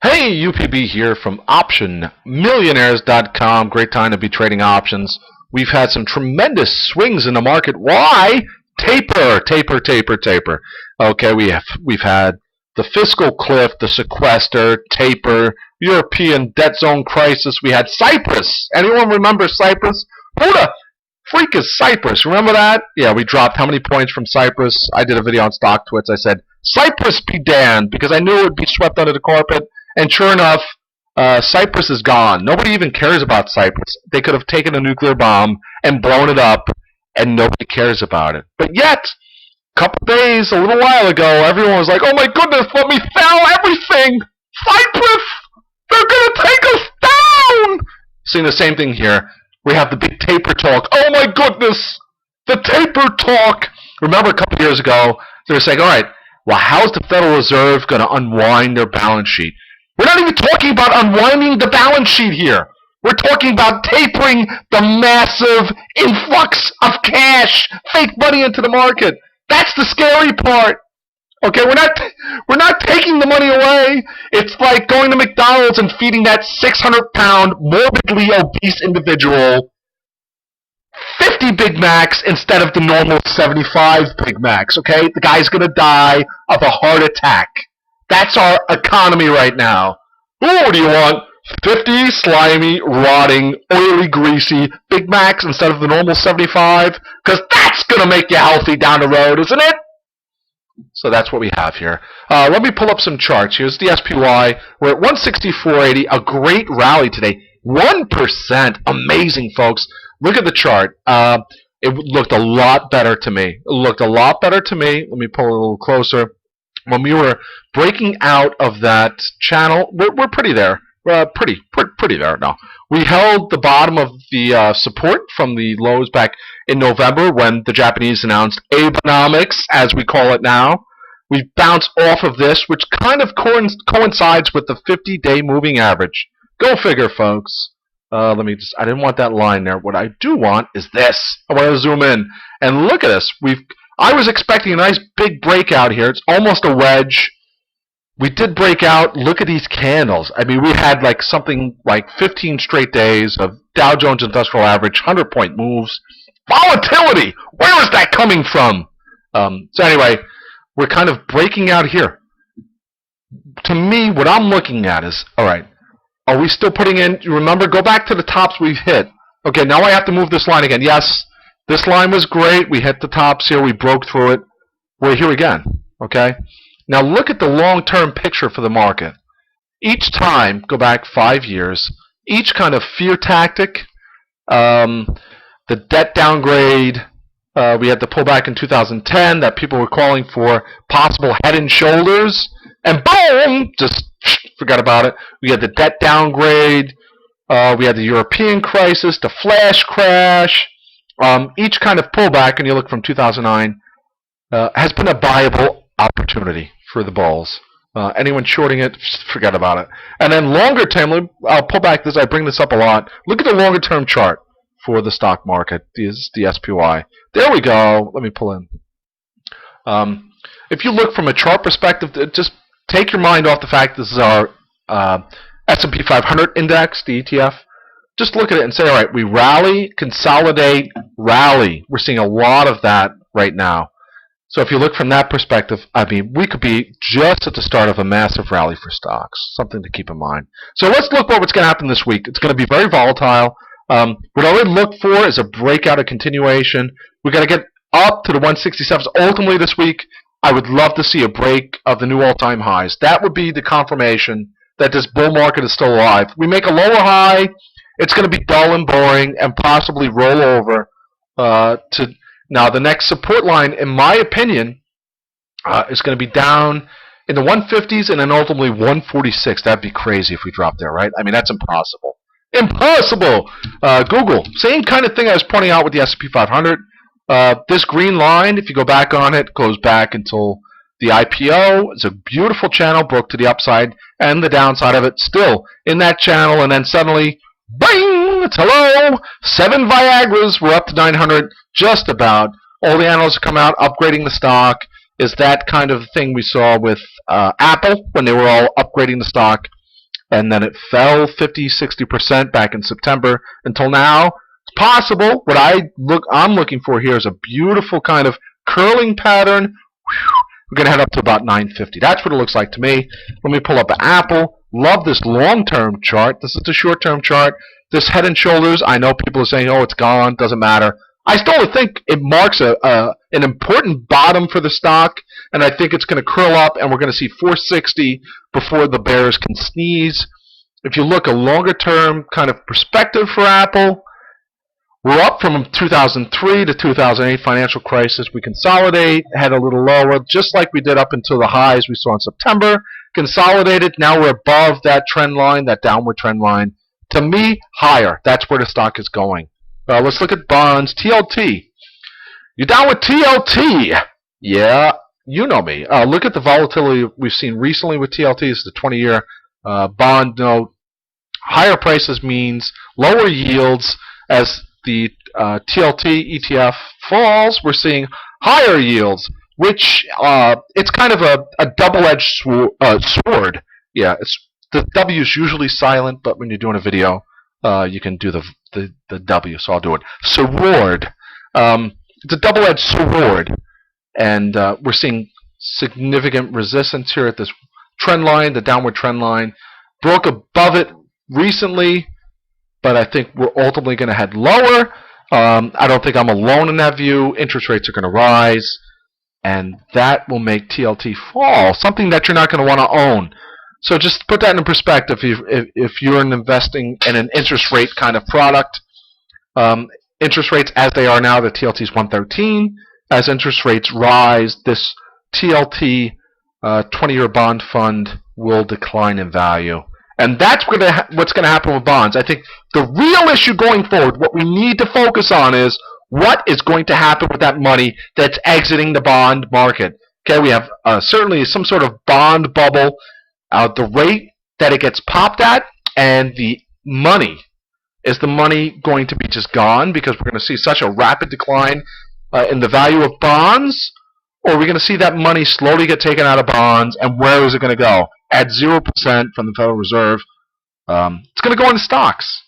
Hey, UPB here from OptionMillionaires.com. Great time to be trading options. We've had some tremendous swings in the market. Why? Taper, taper, taper, taper. Okay, we've had the fiscal cliff, the sequester, taper, European debt zone crisis. We had Cyprus. Anyone remember Cyprus? Who the freak is Cyprus? Remember that? Yeah, we dropped how many points from Cyprus? I did a video on Stock Twits. I said, Cyprus be damned, because I knew it would be swept under the carpet. And sure enough, Cyprus is gone. Nobody even cares about Cyprus. They could have taken a nuclear bomb and blown it up, and nobody cares about it. But yet, a couple days, a little while ago, everyone was like, oh my goodness, let me sell everything! Cyprus! They're going to take us down! Seeing the same thing here. We have the big taper talk. Oh my goodness! The taper talk! Remember a couple years ago, they were saying, alright, well, how's the Federal Reserve going to unwind their balance sheet? We're not even talking about unwinding the balance sheet here. We're talking about tapering the massive influx of cash, fake money into the market. That's the scary part. Okay, we're not taking the money away. It's like going to McDonald's and feeding that 600-pound, morbidly obese individual 50 Big Macs instead of the normal 75 Big Macs, okay? The guy's going to die of a heart attack. That's our economy right now. Ooh, what do you want? 50 slimy, rotting, oily, greasy Big Macs instead of the normal 75? Because that's going to make you healthy down the road, isn't it? So that's what we have here. Let me pull up some charts. Here's the SPY. We're at 164.80. A great rally today. 1%. Amazing, folks. Look at the chart. It looked a lot better to me. Let me pull it a little closer. When we were breaking out of that channel, we're pretty there. Pretty there now. We held the bottom of the support from the lows back in November when the Japanese announced Abenomics, as we call it now. We bounced off of this, which kind of coincides with the 50-day moving average. Go figure, folks. I didn't want that line there. What I do want is this. I want to zoom in and look at this. I was expecting a nice big breakout here. It's almost a wedge. We did break out. Look at these candles. I mean, we had like something like 15 straight days of Dow Jones Industrial Average, 100-point moves. Volatility! Where is that coming from? So anyway, we're kind of breaking out here. To me, what I'm looking at is, all right, are we still putting in, remember, go back to the tops we've hit. Okay, now I have to move this line again. Yes, this line was great. We hit the tops here. We broke through it. We're here again. Okay? Now look at the long-term picture for the market. Each time, go back 5 years, each kind of fear tactic, the debt downgrade, we had the pullback in 2010 that people were calling for possible head and shoulders, and boom, just forgot about it. We had the debt downgrade, we had the European crisis, the flash crash. Each kind of pullback, and you look from 2009, has been a viable opportunity for the bulls. Anyone shorting it, forget about it. And then longer term, I'll pull back this. I bring this up a lot. Look at the longer term chart for the stock market. This is the SPY. There we go. Let me pull in. If you look from a chart perspective, just take your mind off the fact this is our S&P 500 index, the ETF. Just look at it and say, all right, we rally, consolidate, rally. We're seeing a lot of that right now. So if you look from that perspective, I mean, we could be just at the start of a massive rally for stocks. Something to keep in mind. So let's look at what's going to happen this week. It's going to be very volatile. What I would look for is a breakout, a continuation. We've got to get up to the 167s. Ultimately this week, I would love to see a break of the new all-time highs. That would be the confirmation that this bull market is still alive. We make a lower high, it's going to be dull and boring and possibly roll over to... Now, the next support line, in my opinion, is going to be down in the 150s and then ultimately 146. That'd be crazy if we dropped there, right? I mean, that's impossible. Impossible! Google, same kind of thing I was pointing out with the S&P 500. This green line, if you go back on it, goes back until the IPO. It's a beautiful channel, broke to the upside and the downside of it, still in that channel, and then suddenly, bang! Hello! 7 Viagras, we're up to 900, just about. All the analysts come out upgrading the stock. Is that kind of thing we saw with Apple when they were all upgrading the stock. and then it fell 50-60% back in September until now. It's possible. What I'm looking for here is a beautiful kind of curling pattern. We're going to head up to about 950. That's what it looks like to me. Let me pull up Apple. Love this long-term chart. This is the short-term chart. This head and shoulders, I know people are saying, oh, it's gone, doesn't matter. I still think it marks an important bottom for the stock, and I think it's going to curl up, and we're going to see 460 before the bears can sneeze. If you look a longer-term kind of perspective for Apple, we're up from 2003 to 2008 financial crisis. We consolidate, head a little lower, just like we did up until the highs we saw in September. Consolidated, now we're above that trend line, that downward trend line. To me, higher. That's where the stock is going. Let's look at bonds. TLT. You're down with TLT. Yeah, you know me. Look at the volatility we've seen recently with TLT. This is the 20-year bond note. Higher prices means lower yields. As the TLT ETF falls, we're seeing higher yields, which it's kind of a double-edged sword. Yeah, the W is usually silent, but when you're doing a video, you can do the W, so I'll do it. Sword. It's a double-edged sword, and we're seeing significant resistance here at this trend line, the downward trend line. Broke above it recently, but I think we're ultimately going to head lower. I don't think I'm alone in that view. Interest rates are going to rise, and that will make TLT fall, something that you're not going to want to own. So just put that in perspective. If you're investing in an interest rate kind of product, interest rates as they are now, the TLT is 113. As interest rates rise, this TLT 20-year bond fund will decline in value. And that's what's going to happen with bonds. I think the real issue going forward, what we need to focus on is what is going to happen with that money that's exiting the bond market. Okay, we have certainly some sort of bond bubble. The rate that it gets popped at, and the money. Is the money going to be just gone because we're going to see such a rapid decline in the value of bonds? Or are we going to see that money slowly get taken out of bonds, and where is it going to go? At 0% from the Federal Reserve, it's going to go into stocks.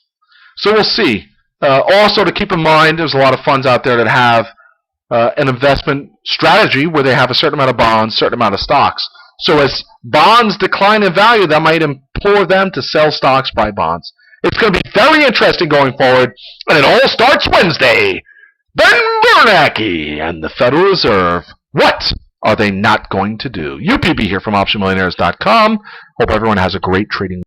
So we'll see. Also, to keep in mind, there's a lot of funds out there that have an investment strategy where they have a certain amount of bonds, certain amount of stocks. So as bonds decline in value, that might implore them to sell stocks, buy bonds. It's going to be very interesting going forward, and it all starts Wednesday. Ben Bernanke and the Federal Reserve. What are they not going to do? UPB here from OptionMillionaires.com. Hope everyone has a great trading